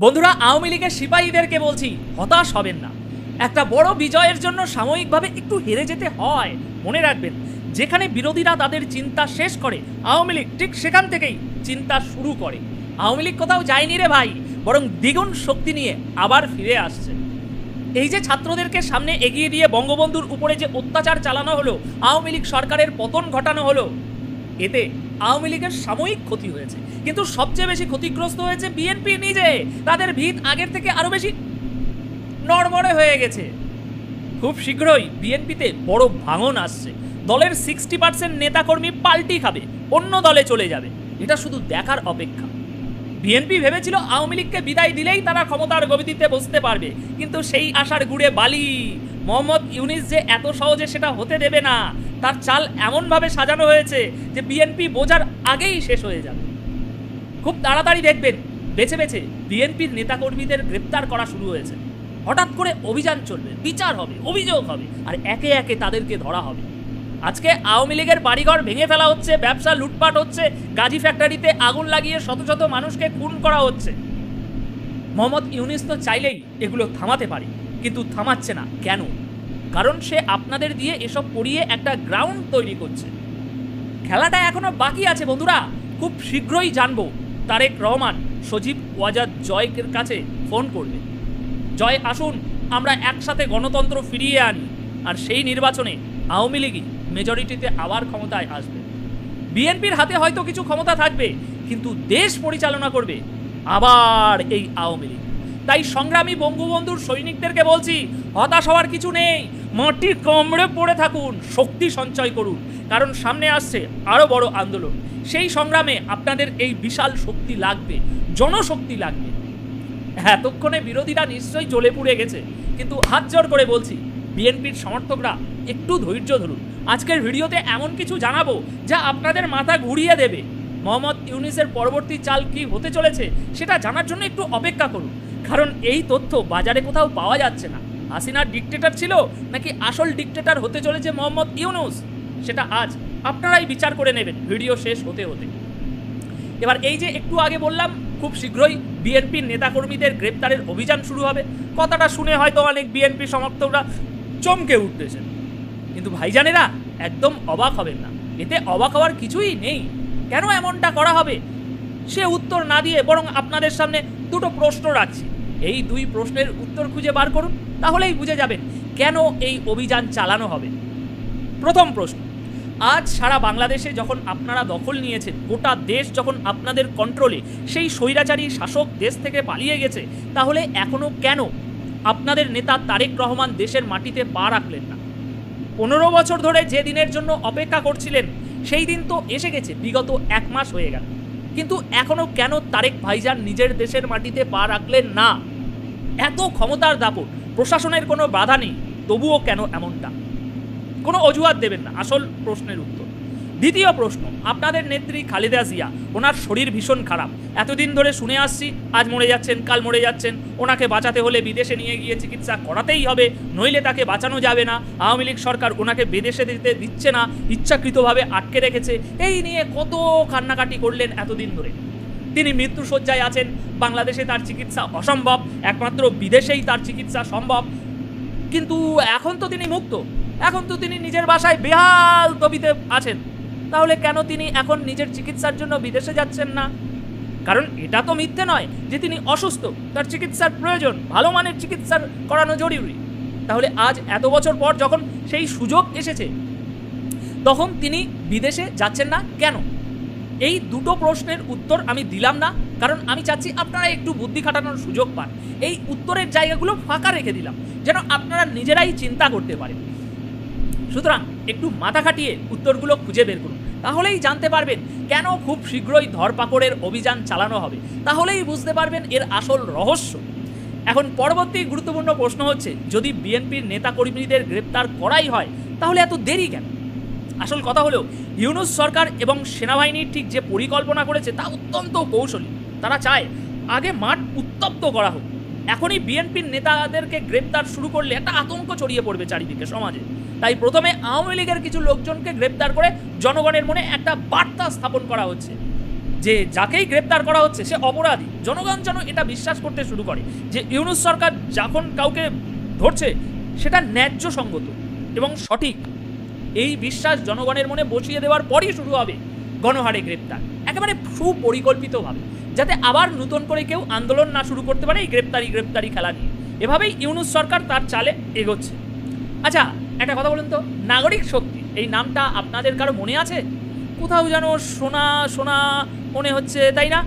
বন্ধুরা, আওয়ামী লীগের সিপাহীদেরকে বলছি, হতাশ হবেন না। একটা বড় বিজয়ের জন্য সাময়িকভাবে একটু হেরে যেতে হয়। মনে রাখবেন, যেখানে বিরোধীরা তাদের চিন্তা শেষ করে, আওয়ামী লীগ ঠিক সেখান থেকেই চিন্তা শুরু করে। আওয়ামী লীগ কোথাও যায়নি রে ভাই, বরং দ্বিগুণ শক্তি নিয়ে আবার ফিরে আসছে। এই যে ছাত্রদেরকে সামনে এগিয়ে দিয়ে বঙ্গবন্ধুর উপরে যে অত্যাচার চালানো হলো, আওয়ামী লীগ সরকারের পতন ঘটানো হলো, এতে আওয়ামী লীগের সাময়িক ক্ষতি হয়েছে, কিন্তু সবচেয়ে বেশি ক্ষতিগ্রস্ত হয়েছে বিএনপি নিজে। তাদের ভিত আগের থেকে আরো বেশি নড়বড়ে হয়ে গেছে। খুব শীঘ্রই বিএনপিতে বড় ভাঙন আসছে। দলের 60% নেতাকর্মী পাল্টি খাবে, অন্য দলে চলে যাবে। এটা শুধু দেখার অপেক্ষা। বিএনপি ভেবেছিল আওয়ামী লীগকে বিদায় দিলেই তারা ক্ষমতার গদিতে বসতে পারবে, কিন্তু সেই আশার গুড়ে বালি। মোহাম্মদ ইউনিস যে এত সহজে সেটা হতে দেবে না। তার চাল এমনভাবে সাজানো হয়েছে যে বিএনপি বোঝার আগেই শেষ হয়ে যাবে। খুব তাড়াতাড়ি দেখবেন বেছে বেছে বিএনপির নেতাকর্মীদের গ্রেপ্তার করা শুরু হয়েছে। হঠাৎ করে অভিযান চলবে, বিচার হবে, অভিযোগ হবে, আর একে একে তাদেরকে ধরা হবে। আজকে আওয়ামী লীগের বাড়িঘর ভেঙে ফেলা হচ্ছে, ব্যবসা লুটপাট হচ্ছে, গাজী ফ্যাক্টরিতে আগুন লাগিয়ে শত শত মানুষকে খুন করা হচ্ছে। মোহাম্মদ ইউনিস তো চাইলেই এগুলো থামাতে পারে, কিন্তু থামাচ্ছে না। কেন? কারণ সে আপনাদের দিয়ে এসব করিয়ে একটা গ্রাউন্ড তৈরি করছে। খেলাটা এখনো বাকি আছে বন্ধুরা। খুব শীঘ্রই জানবো তারেক রহমান সজীব ওয়াজাদ জয়ের কাছে ফোন করবে। জয় আসুন, আমরা একসাথে গণতন্ত্র ফিরিয়ে আনি, আর সেই নির্বাচনে আওয়ামী লীগই মেজরিটিতে আবার ক্ষমতায় আসবে। বিএনপির হাতে হয়তো কিছু ক্ষমতা থাকবে, কিন্তু দেশ পরিচালনা করবে আবার এই আওয়ামী লীগ। তাই সংগ্রামী বঙ্গবন্ধুর সৈনিকদেরকে বলছি, হতাশ হওয়ার কিছু নেই। মাটি কামড়ে পড়ে থাকুন, শক্তি সঞ্চয় করুন, কারণ সামনে আসছে আরও বড় আন্দোলন। সেই সংগ্রামে আপনাদের এই বিশাল শক্তি লাগবে, জনশক্তি লাগবে। এতক্ষণে বিরোধীরা নিশ্চয়ই জ্বলে পুড়ে গেছে, কিন্তু হাত জোর করে বলছি, বিএনপির সমর্থকরা একটু ধৈর্য ধরুন। আজকের ভিডিওতে এমন কিছু জানাবো যা আপনাদের মাথা ঘুরিয়ে দেবে। মোহাম্মদ ইউনিসের পরবর্তী চাল কি হতে চলেছে সেটা জানার জন্য একটু অপেক্ষা করুন, কারণ এই তথ্য বাজারে কোথাও পাওয়া যাচ্ছে না। হাসিনার ডিক্টেটর ছিল নাকি আসল ডিক্টেটর হতে চলেছে মোহাম্মদ ইউনুস, সেটা আজ আপনারাই বিচার করে নেবেন ভিডিও শেষ হতে হতে। এবার এই যে একটু আগে বললাম, খুব শীঘ্রই বিএনপির নেতাকর্মীদের গ্রেপ্তারের অভিযান শুরু হবে, কথাটা শুনে হয়তো অনেক বিএনপি সমর্থকরা চমকে উঠতেছেন, কিন্তু ভাইজানেরা একদম অবাক হবেন না। এতে অবাক হওয়ার কিছুই নেই। কেন এমনটা করা হবে সে উত্তর না দিয়ে বরং আপনাদের সামনে দুটো প্রশ্ন রাখছি। এই দুই প্রশ্নের উত্তর খুঁজে বার করুন, তাহলেই বুঝে যাবেন কেন এই অভিযান চালানো হবে। প্রথম প্রশ্ন, আজ সারা বাংলাদেশে যখন আপনারা দখল নিয়েছেন, গোটা দেশ যখন আপনাদের কন্ট্রোলে, সেই স্বৈরাচারী শাসক দেশ থেকে পালিয়ে গেছে, তাহলে এখনও কেন আপনাদের নেতা তারেক রহমান দেশের মাটিতে পা রাখলেন না? 15 বছর ধরে যে দিনের জন্য অপেক্ষা করছিলেন, সেই দিন তো এসে গেছে, বিগত 1 মাস হয়ে গেল, কিন্তু এখনও কেন তারেক ভাইজান নিজের দেশের মাটিতে পা রাখলেন না? এত ক্ষমতার দাপট, প্রশাসনের কোনো বাধা নেই, তবুও কেন এমনটা? কোনো অজুহাত দেবেন না, আসল প্রশ্নের উত্তর। দ্বিতীয় প্রশ্ন, আপনাদের নেত্রী খালেদা জিয়া, ওনার শরীর ভীষণ খারাপ, এতদিন ধরে শুনে আসছি, আজ মরে যাচ্ছেন, কাল মরে যাচ্ছেন। ওনাকে বাঁচাতে হলে বিদেশে নিয়ে গিয়ে চিকিৎসা করাতেই হবে, নইলে তাকে বাঁচানো যাবে না। আওয়ামী লীগ সরকার ওনাকে বিদেশে দিচ্ছে না, ইচ্ছাকৃতভাবে আটকে রেখেছে। এই নিয়ে কত কান্নাকাটি করলেন এতদিন ধরে। তিনি মৃত্যুশয্যায় আছেন, বাংলাদেশে তার চিকিৎসা অসম্ভব, একমাত্র বিদেশেই তার চিকিৎসা সম্ভব। কিন্তু এখন তো তিনি মুক্ত, এখন তো তিনি নিজের বাসায় বেহাল তবিতে আছেন, তাহলে কেন তিনি এখন নিজের চিকিৎসার জন্য বিদেশে যাচ্ছেন না? কারণ এটা তো মিথ্যে নয় যে তিনি অসুস্থ, তার চিকিৎসার প্রয়োজন, ভালো মানের চিকিৎসা করানো জরুরি। তাহলে আজ এত বছর পর যখন সেই সুযোগ এসেছে, তখন তিনি বিদেশে যাচ্ছেন না কেন? এই দুটো প্রশ্নের উত্তর আমি দিলাম না, কারণ আমি চাচ্ছি আপনারা একটু বুদ্ধি খাটানোর সুযোগ পান। এই উত্তরের জায়গাগুলো ফাঁকা রেখে দিলাম যেন আপনারা নিজেরাই চিন্তা করতে পারেন। সুতরাং একটু মাথা খাটিয়ে উত্তরগুলো খুঁজে বের করুন, তাহলেই জানতে পারবেন কেন খুব শীঘ্রই ধরপাকড়ের অভিযান চালানো হবে, তাহলেই বুঝতে পারবেন এর আসল রহস্য। এখন পরবর্তী গুরুত্বপূর্ণ প্রশ্ন হচ্ছে, যদি বিএনপির নেতাকর্মীদের গ্রেপ্তার করাই হয়, তাহলে এত দেরি কেন? আসল কথা হলো, ইউনুস সরকার এবং সেনাবাহিনীর ঠিক যে পরিকল্পনা করেছে তা অত্যন্ত কৌশলী। তারা চায় আগে মাঠ উত্তপ্ত করা হোক। এখনই বিএনপির নেতাদেরকে গ্রেপ্তার শুরু করলে একটা আতঙ্ক ছড়িয়ে পড়বে চারিদিকে সমাজে। তাই প্রথমে আওয়ামী লীগের কিছু লোকজনকে গ্রেপ্তার করে জনগণের মনে একটা বার্তা স্থাপন করা হচ্ছে। যে যাকেই গ্রেপ্তার করা হচ্ছে সে অপরাধী। জনগণ যেন এটা বিশ্বাস করতে শুরু করে যে ইউনূস সরকার যখন কাউকে ধরছে সেটা ন্যায্য সঙ্গত এবং সঠিক। এই বিশ্বাস জনগণের মনে বসিয়ে দেওয়ার পরই শুরু হবে গণহারে গ্রেপ্তার, একেবারে সুপরিকল্পিতভাবে, যাতে আবার নতুন করে কেউ আন্দোলন না শুরু করতে পারে এই গ্রেপ্তারি খেলা নিয়ে। এভাবেই ইউনূস সরকার তার চালে এগোচ্ছে। আচ্ছা, একটা কথা বলুন তো, নাগরিক শক্তি এই নামটা আপনাদের কারো মনে আছে? কোথাও যেন শোনা শোনা মনে হচ্ছে, তাই না?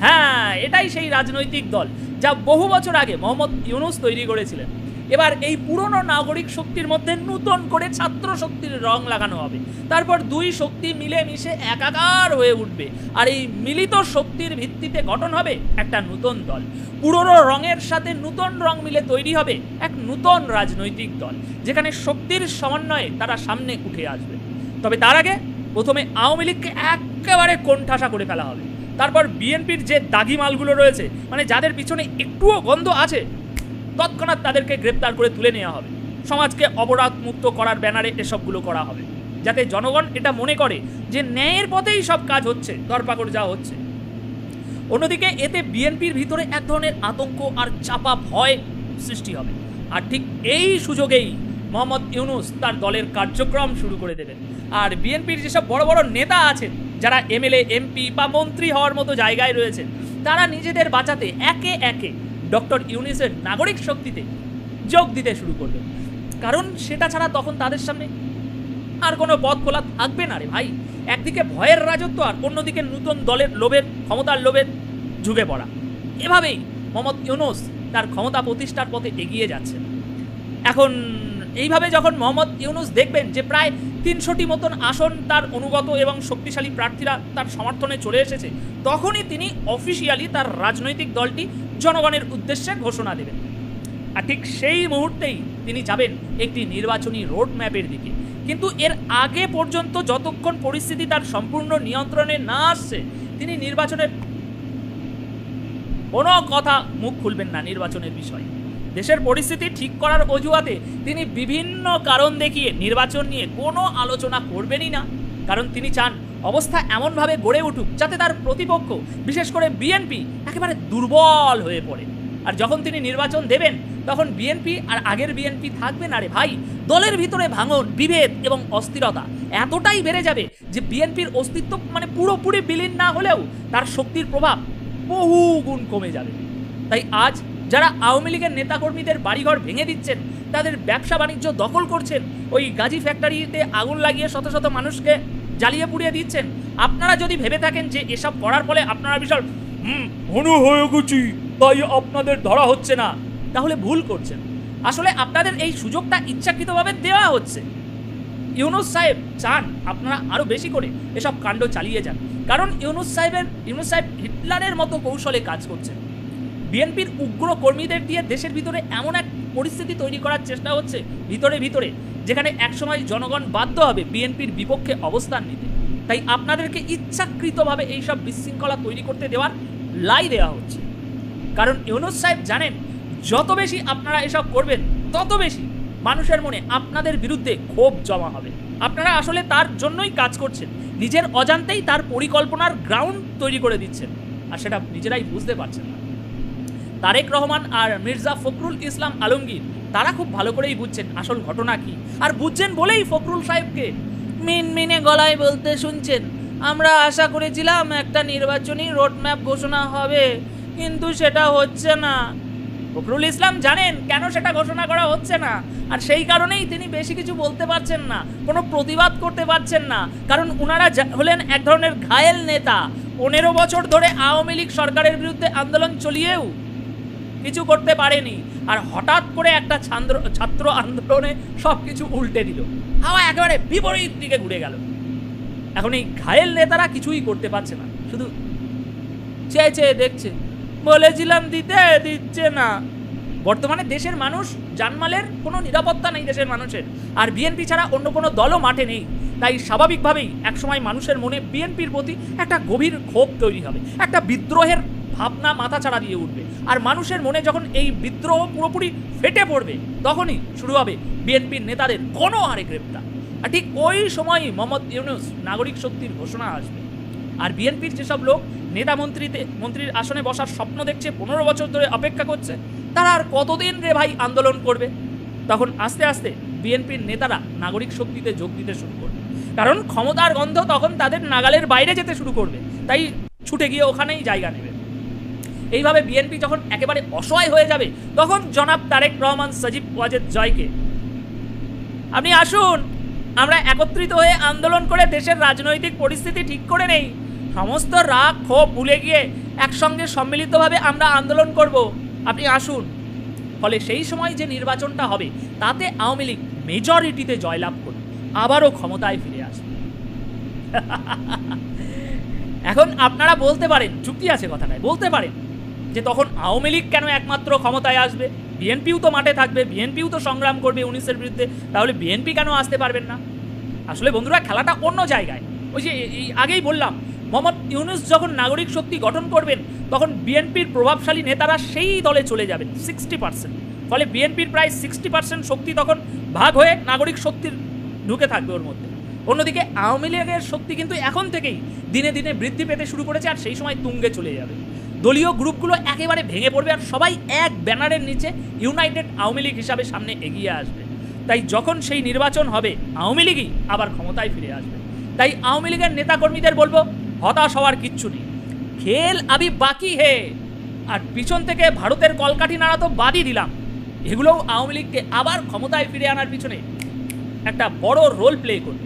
হ্যাঁ, এটাই সেই রাজনৈতিক দল যা বহু বছর আগে মোহাম্মদ ইউনূস তৈরি করেছিলেন। এবার এই পুরনো নাগরিক শক্তির মধ্যে নতুন করে ছাত্র শক্তির রং লাগানো হবে। তারপর দুই শক্তি মিলে মিশে একাকার হয়ে উঠবে, আর এই মিলিত শক্তির ভিত্তিতে গঠন হবে একটা নতুন দল। পুরনো রঙের সাথে নতুন রং মিলে তৈরি হবে এক নতুন রাজনৈতিক দল, যেখানে শক্তির সমন্বয়ে তারা সামনে উঠে আসবে। তবে তার আগে প্রথমে আওয়ামী লীগকে একেবারে কোণঠাসা করে ফেলা হবে। তারপর বিএনপির যে দাগি মালগুলো রয়েছে, মানে যাদের পিছনে একটুও গন্ধ আছে, তৎক্ষণাৎ তাদেরকে গ্রেপ্তার করে তুলে নেওয়া হবে। সমাজকে অপরাধ মুক্ত করার ব্যানারে এসবগুলো করা হবে, যাতে জনগণ এটা মনে করে যে ন্যায়ের পথেই সব কাজ হচ্ছে, ধরপাকড় যা হচ্ছে। অন্যদিকে এতে বিএনপির ভিতরে এক ধরনের আতঙ্ক আর চাপা ভয় সৃষ্টি হবে। আর ঠিক এই সুযোগেই মোহাম্মদ ইউনূস তার দলের কার্যক্রম শুরু করে দেবেন। আর বিএনপির যেসব বড় বড় নেতা আছেন, যারা এমএলএ, এমপি বা মন্ত্রী হওয়ার মতো জায়গায় রয়েছেন, তারা নিজেদের বাঁচাতে একে একে ডক্টর ইউনূসের নাগরিক শক্তিতে যোগ দিতে শুরু করবে। কারণ সেটা ছাড়া তখন তাদের সামনে আর কোনো পথ খোলা থাকবে না রে ভাই। একদিকে ভয়ের রাজত্ব, আর অন্যদিকে নতুন দলের লোভের, ক্ষমতার লোভের ঝুঁকে পড়া। এভাবেই মোহাম্মদ ইউনূস তার ক্ষমতা প্রতিষ্ঠার পথে এগিয়ে যাচ্ছেন। এখন এইভাবে যখন মোহাম্মদ ইউনূস দেখবেন যে প্রায় 300টি মতন আসন তার অনুগত এবং শক্তিশালী প্রার্থীরা তার সমর্থনে চলে এসেছে, তখনই তিনি অফিসিয়ালি তার রাজনৈতিক দলটি জনগণের উদ্দেশ্যে ঘোষণা দেবেন। আর ঠিক সেই মুহূর্তেই তিনি যাবেন একটি নির্বাচনী রোড ম্যাপের দিকে। কিন্তু এর আগে পর্যন্ত যতক্ষণ পরিস্থিতি তার সম্পূর্ণ নিয়ন্ত্রণে না আসছে, তিনি নির্বাচনের কোনো কথা মুখ খুলবেন না। নির্বাচনের বিষয়ে দেশের পরিস্থিতি ঠিক করার অজুহাতে তিনি বিভিন্ন কারণ দেখিয়ে নির্বাচন নিয়ে কোনো আলোচনা করবেনই না। কারণ তিনি চান অবস্থা এমনভাবে গড়ে উঠুক যাতে তার প্রতিপক্ষ, বিশেষ করে বিএনপি, একেবারে দুর্বল হয়ে পড়ে। আর যখন তিনি নির্বাচন দেবেন, তখন বিএনপি আর আগের বিএনপি থাকবে না রে ভাই। দলের ভিতরে ভাঙন, বিভেদ এবং অস্থিরতা এতটাই বেড়ে যাবে যে বিএনপির অস্তিত্ব মানে পুরোপুরি বিলীন না হলেও তার শক্তির প্রভাব বহু গুণ কমে যাবে। তাই আজ যারা আওয়ামী লীগের নেতাকর্মীদের বাড়িঘর ভেঙে দিচ্ছেন, তাদের ব্যবসা বাণিজ্য দখল করছেন, ওই গাজী ফ্যাক্টরিতে আগুন লাগিয়ে শত শত মানুষকে জ্বালিয়ে পুড়িয়ে দিচ্ছেন, আপনারা যদি ভেবে থাকেন যে এসব করার ফলে আপনারা বিশাল হনু হয়ে গেছি তাই আপনাদের ধরা হচ্ছে না, তাহলে ভুল করছেন। আসলে আপনাদের এই সুযোগটা ইচ্ছাকৃতভাবে দেওয়া হচ্ছে। ইউনূস সাহেব চান আপনারা আরও বেশি করে এসব কাণ্ড চালিয়ে যান, কারণ ইউনূস সাহেব হিটলারের মতো কৌশলে কাজ করছেন। বিএনপির উগ্র কর্মীদের দিয়ে দেশের ভিতরে এমন এক পরিস্থিতি তৈরি করার চেষ্টা হচ্ছে ভিতরে ভিতরে, যেখানে একসময় জনগণ বাধ্য হবে বিএনপির বিপক্ষে অবস্থান নিতে। তাই আপনাদেরকে ইচ্ছাকৃতভাবে এইসব বিশৃঙ্খলা তৈরি করতে দেওয়ার লাই দেওয়া হচ্ছে। কারণ ইউনূস সাহেব জানেন, যত বেশি আপনারা এসব করবেন, তত বেশি মানুষের মনে আপনাদের বিরুদ্ধে ক্ষোভ জমা হবে। আপনারা আসলে তার জন্যই কাজ করছেন, নিজের অজান্তেই তার পরিকল্পনার গ্রাউন্ড তৈরি করে দিচ্ছেন, আর সেটা নিজেরাই বুঝতে পারছেন না। তারেক রহমান আর মির্জা ফখরুল ইসলাম আলমগীর তারা খুব ভালো করেই বুঝছেন আসল ঘটনা কি, আর বুঝছেন বলেই ফখরুল সাহেবকে মিনমিনে গলায় বলতে শুনছেন, আমরা আশা করেছিলাম একটা নির্বাচনী রোডম্যাপ ঘোষণা হবে, কিন্তু সেটা হচ্ছে না। ফখরুল ইসলাম জানেন কেন সেটা ঘোষণা করা হচ্ছে না, আর সেই কারণেই তিনি বেশি কিছু বলতে পারছেন না, কোনো প্রতিবাদ করতে পারছেন না। কারণ ওনারা হলেন এক ধরনের ঘায়েল নেতা। 15 বছর ধরে আওয়ামী লীগ সরকারের বিরুদ্ধে আন্দোলন চলিয়েও কিছু করতে পারেনি, আর হঠাৎ করে একটা ছাত্র আন্দোলনে সব কিছু উল্টে দিল, হাওয়া একেবারে বিপরীত দিকে ঘুরে গেল। এখন এই ঘায়েল নেতারা কিছুই করতে পারছে না, শুধু চেয়ে চেয়ে দেখছে। বলেছিলাম দিচ্ছে না। বর্তমানে দেশের মানুষ, জানমালের কোনো নিরাপত্তা নেই দেশের মানুষের, আর বিএনপি ছাড়া অন্য কোনো দলও মাঠে নেই। তাই স্বাভাবিকভাবেই একসময় মানুষের মনে বিএনপির প্রতি একটা গভীর ক্ষোভ তৈরি হবে, একটা বিদ্রোহের ভাবনা মাথা ছাড়া দিয়ে উঠবে। আর মানুষের মনে যখন এই বিদ্রোহ পুরোপুরি ফেটে পড়বে, তখনই শুরু হবে বিএনপির নেতাদের গণহারে গ্রেপ্তার। আর ঠিক ওই সময়ই মোহাম্মদ ইউনূস নাগরিক শক্তির ঘোষণা আসবে। আর বিএনপির যেসব লোক নেতা মন্ত্রীর আসনে বসার স্বপ্ন দেখছে, 15 বছর ধরে অপেক্ষা করছে, তারা আর কতদিন রে ভাই আন্দোলন করবে? তখন আস্তে আস্তে বিএনপির নেতারা নাগরিক শক্তিতে যোগ দিতে শুরু করবে, কারণ ক্ষমতার গন্ধ তখন তাদের নাগালের বাইরে যেতে শুরু করবে, তাই ছুটে গিয়ে ওখানেই জায়গা নেবে। এইভাবে বিএনপি যখন একেবারে অসহায় হয়ে যাবে, তখন জনাব তারেক রহমান সজীব ওয়াজেদ জয়কে আপনি আসুন, আমরা একত্রিত হয়ে আন্দোলন করে দেশের রাজনৈতিক পরিস্থিতি ঠিক করে নেই, সমস্ত রাগ ক্ষোভ ভুলে গিয়ে একসঙ্গে সম্মিলিতভাবে আমরা আন্দোলন করব, আপনি আসুন। ফলে সেই সময় যে নির্বাচনটা হবে তাতে আওয়ামী লীগ মেজরিটিতে জয়লাভ করবে, আবারও ক্ষমতায় ফিরে আসবে। এখন আপনারা বলতে পারেন, যুক্তি আছে কথাটায়, বলতে পারেন যে তখন আওয়ামী লীগ কেন একমাত্র ক্ষমতায় আসবে? বিএনপিও তো মাঠে থাকবে, বিএনপিও তো সংগ্রাম করবে 19-এর বিরুদ্ধে, তাহলে বিএনপি কেন আসতে পারবেন না? আসলে বন্ধুরা, খেলাটা অন্য জায়গায়। ওই যে আগেই বললাম, মোহাম্মদ ইউনূস যখন নাগরিক শক্তি গঠন করবেন, তখন বিএনপির প্রভাবশালী নেতারা সেই দলে চলে যাবেন 60%। ফলে বিএনপির প্রায় 60% শক্তি তখন ভাগ হয়ে নাগরিক শক্তির ঢুকে থাকবে ওর মধ্যে। অন্যদিকে আওয়ামী লীগের শক্তি কিন্তু এখন থেকেই দিনে দিনে বৃদ্ধি পেতে শুরু করেছে, আর সেই সময় তুঙ্গে চলে যাবে। দলীয় গ্রুপগুলো একেবারে ভেঙে পড়বে, আর সবাই এক ব্যানারের নিচে ইউনাইটেড আওয়ামী লীগ হিসাবে সামনে এগিয়ে আসবে। তাই যখন সেই নির্বাচন হবে, আওয়ামী লীগই আবার ক্ষমতায় ফিরে আসবে। তাই আওয়ামী লীগের নেতাকর্মীদের বলবো, হতাশ হওয়ার কিচ্ছু নেই, খেল আবি বাকি হে। আর পিছন থেকে ভারতের কলকাঠি নাড়া তো বাদই দিলাম, এগুলোও আওয়ামী লীগকে আবার ক্ষমতায় ফিরে আনার পিছনে একটা বড় রোল প্লে করবে।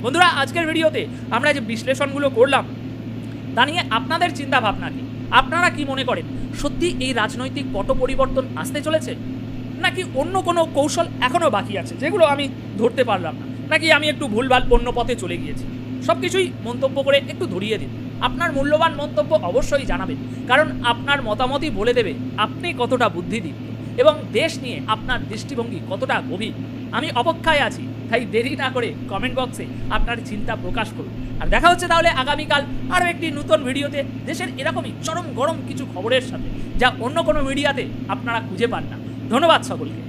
বন্ধুরা, আজকের ভিডিওতে আমরা যে বিশ্লেষণগুলো করলাম তা নিয়ে আপনাদের চিন্তা ভাবনা কি? আপনারা কি মনে করেন, সত্যি এই রাজনৈতিক পট পরিবর্তন আসতে চলেছে, নাকি অন্য কোনো কৌশল এখনও বাকি আছে যেগুলো আমি ধরতে পারলাম না, নাকি আমি একটু ভুলভাল অন্য পথে চলে গিয়েছি? সব কিছুই মন্তব্য করে একটু ধরিয়ে দিন। আপনার মূল্যবান মন্তব্য অবশ্যই জানাবেন, কারণ আপনার মতামতই বলে দেবে আপনি কতটা বুদ্ধিদীপ্ত এবং দেশ নিয়ে আপনার দৃষ্টিভঙ্গি কতটা গভীর। আমি অপেক্ষায় আছি, তাই দেরি না করে কমেন্ট বক্সে আপনার চিন্তা প্রকাশ করুন। আর দেখা হচ্ছে তাহলে আগামীকাল আরও একটি নতুন ভিডিওতে, দেশের এরকমই চরম গরম কিছু খবরের সাথে, যা অন্য কোনো মিডিয়াতে আপনারা খুঁজে পান না। ধন্যবাদ সকলকে।